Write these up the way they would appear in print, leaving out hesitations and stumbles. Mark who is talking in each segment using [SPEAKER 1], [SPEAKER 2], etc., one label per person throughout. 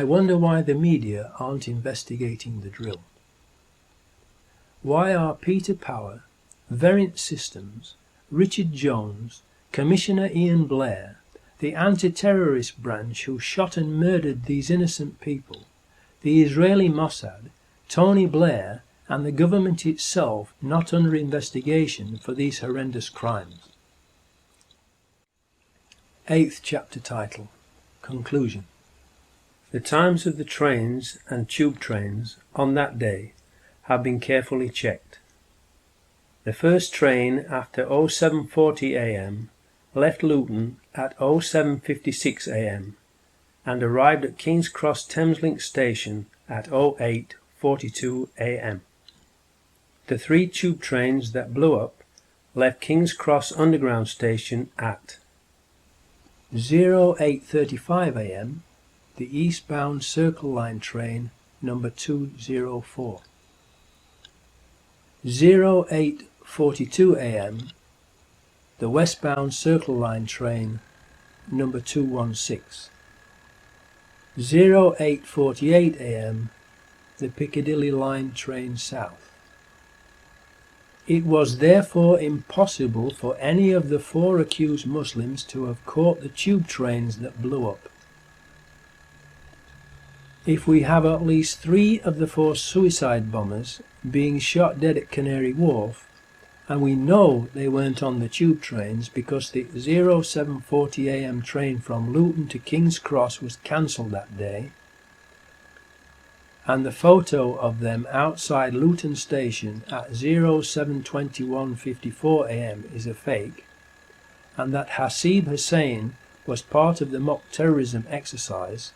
[SPEAKER 1] I wonder why the media aren't investigating the drill. Why are Peter Power, Verint Systems, Richard Jones, Commissioner Ian Blair, the anti-terrorist branch who shot and murdered these innocent people, the Israeli Mossad, Tony Blair, and the government itself not under investigation for these horrendous crimes? 8th chapter title. Conclusion. The times of the trains and tube trains on that day have been carefully checked. The first train after 0740 am left Luton at 0756 am and arrived at King's Cross Thameslink station at 0842 am. The 3 tube trains that blew up left King's Cross Underground station at 0835 am, the eastbound Circle Line train number 204. 0842 am, the westbound Circle Line train number 216. 0848 am, the Piccadilly Line train south. It was therefore impossible for any of the 4 accused Muslims to have caught the tube trains that blew up. If we have at least 3 of the 4 suicide bombers being shot dead at Canary Wharf, and we know they weren't on the tube trains because the 0740 am train from Luton to King's Cross was cancelled that day, and the photo of them outside Luton station at 0721:54 am is a fake, and that Hasib Hussain was part of the mock terrorism exercise,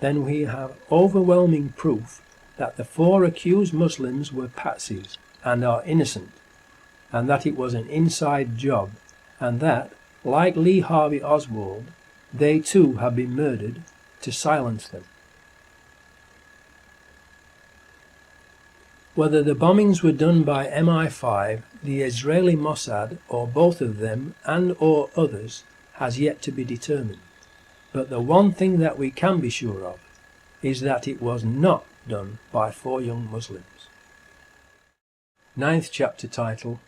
[SPEAKER 1] then we have overwhelming proof that the 4 accused Muslims were patsies and are innocent, and that it was an inside job, and that, like Lee Harvey Oswald, they too have been murdered to silence them. Whether the bombings were done by MI5, the Israeli Mossad, or both of them and or others has yet to be determined. But the one thing that we can be sure of is that it was not done by 4 young Muslims. 9th chapter title,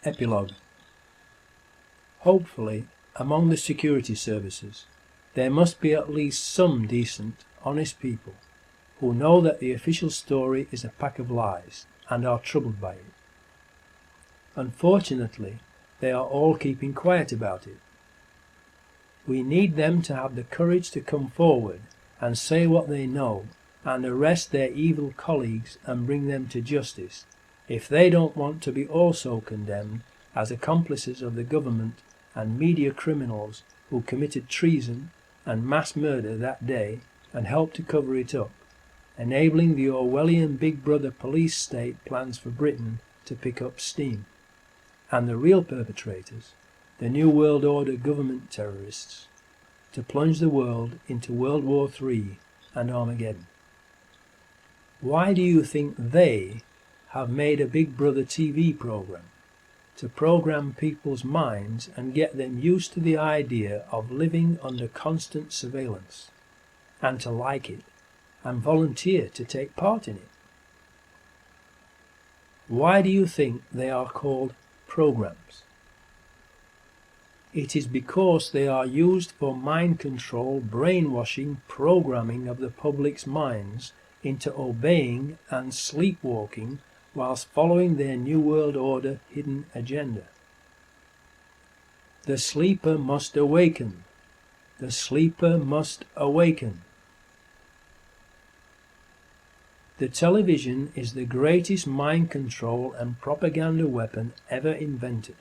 [SPEAKER 1] Epilogue. Hopefully, among the security services, there must be at least some decent, honest people who know that the official story is a pack of lies and are troubled by it. Unfortunately, they are all keeping quiet about it. We need them to have the courage to come forward and say what they know and arrest their evil colleagues and bring them to justice if they don't want to be also condemned as accomplices of the government and media criminals who committed treason and mass murder that day and helped to cover it up, enabling the Orwellian Big Brother police state plans for Britain to pick up steam, and the real perpetrators, the New World Order government terrorists, to plunge the world into World War III and Armageddon. Why do you think they have made a Big Brother TV program? To program people's minds and get them used to the idea of living under constant surveillance, and to like it, and volunteer to take part in it. Why do you think they are called programs? It is because they are used for mind control, brainwashing, programming of the public's minds into obeying and sleepwalking whilst following their New World Order hidden agenda. The sleeper must awaken. The sleeper must awaken. The television is the greatest mind control and propaganda weapon ever invented.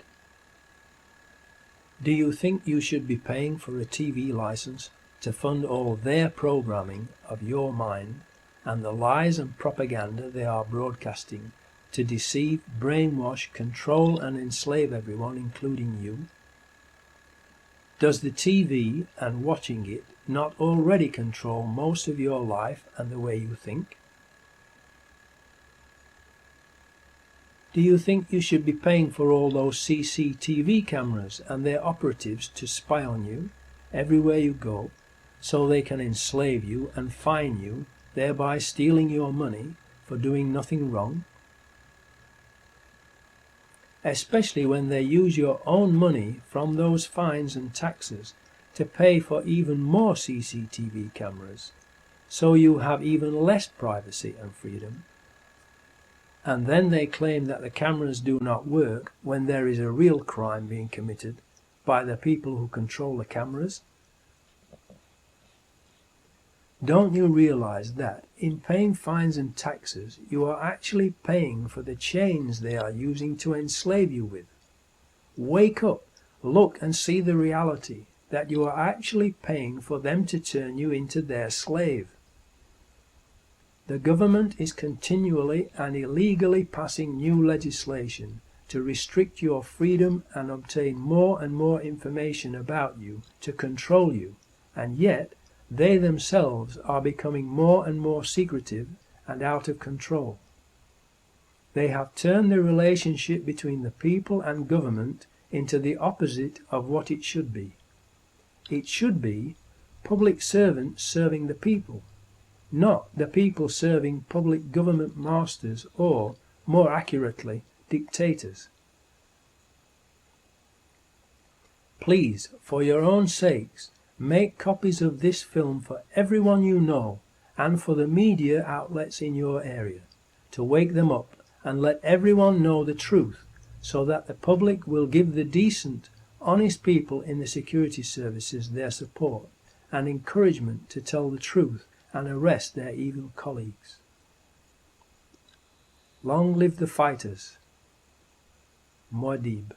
[SPEAKER 1] Do you think you should be paying for a TV license to fund all their programming of your mind and the lies and propaganda they are broadcasting to deceive, brainwash, control and enslave everyone, including you? Does the TV and watching it not already control most of your life and the way you think? Do you think you should be paying for all those CCTV cameras and their operatives to spy on you everywhere you go, so they can enslave you and fine you, thereby stealing your money for doing nothing wrong? Especially when they use your own money from those fines and taxes to pay for even more CCTV cameras, so you have even less privacy and freedom. And then they claim that the cameras do not work when there is a real crime being committed by the people who control the cameras. Don't you realize that in paying fines and taxes you are actually paying for the chains they are using to enslave you with? Wake up, look and see the reality that you are actually paying for them to turn you into their slave. The government is continually and illegally passing new legislation to restrict your freedom and obtain more and more information about you to control you, and yet they themselves are becoming more and more secretive and out of control. They have turned the relationship between the people and government into the opposite of what it should be. It should be public servants serving the people, not the people serving public government masters or, more accurately, dictators. Please, for your own sakes, make copies of this film for everyone you know and for the media outlets in your area, to wake them up and let everyone know the truth, so that the public will give the decent, honest people in the security services their support and encouragement to tell the truth and arrest their evil colleagues. Long live the fighters. Muad'Dib.